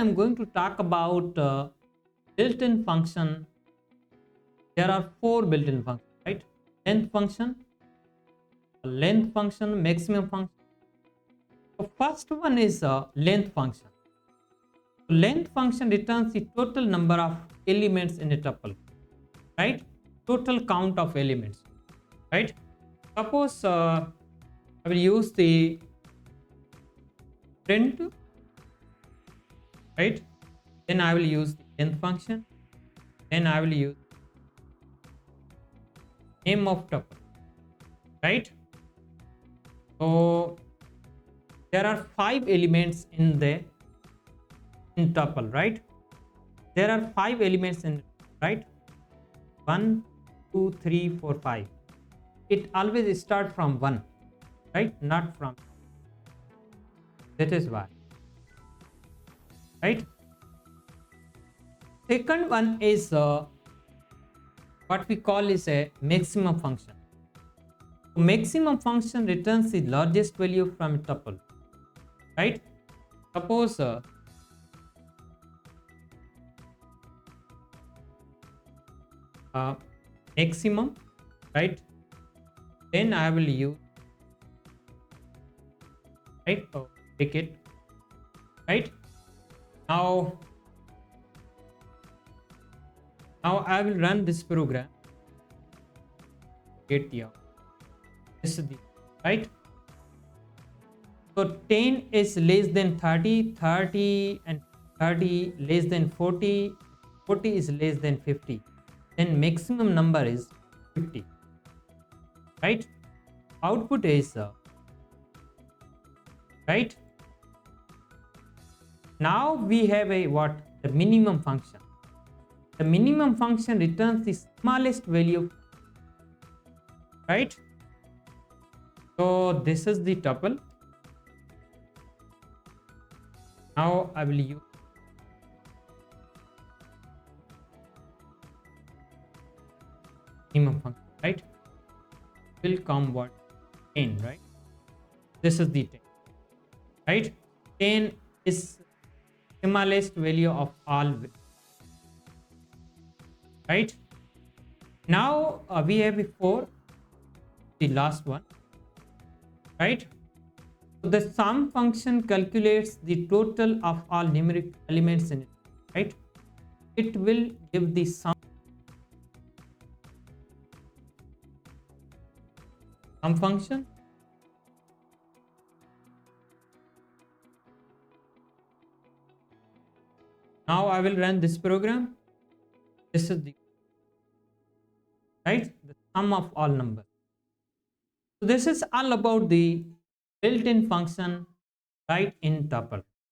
I'm going to talk about built-in function. There are four built-in functions, right? Length function, maximum function. The first one is length function. Length function returns the total number of elements in a tuple, right? Total count of elements, right? Suppose I will use the print, right? Then I will use the length function. Then I will use name of tuple, right? So there are 5 elements in tuple, right? There are 5 elements in, right? 1, 2, 3, 4, 5. It always start from 1, right? Not from. That is why, right? Second one is what we call is a maximum function. Maximum function returns the largest value from a tuple, right? Suppose maximum, right? Then I will use, right? Take it, right? Now I will run this program. Get the out. This is the, right? So 10 is less than 30, 30 and 30 less than 40, 40 is less than 50. Then maximum number is 50, right? Output is right. Now we have a what? The minimum function. The minimum function returns the smallest value, right? So this is the tuple. Now I will use minimum function, right? Will come what? 10, right? This is the 10, right? 10 is smallest value of all, right? Now we have a 4, the last one, right? So the sum function calculates the total of all numeric elements in it, right? It will give the sum function. Now I will run this program. This is the, right, the sum of all numbers. So this is all about the built-in function, right, in tuple.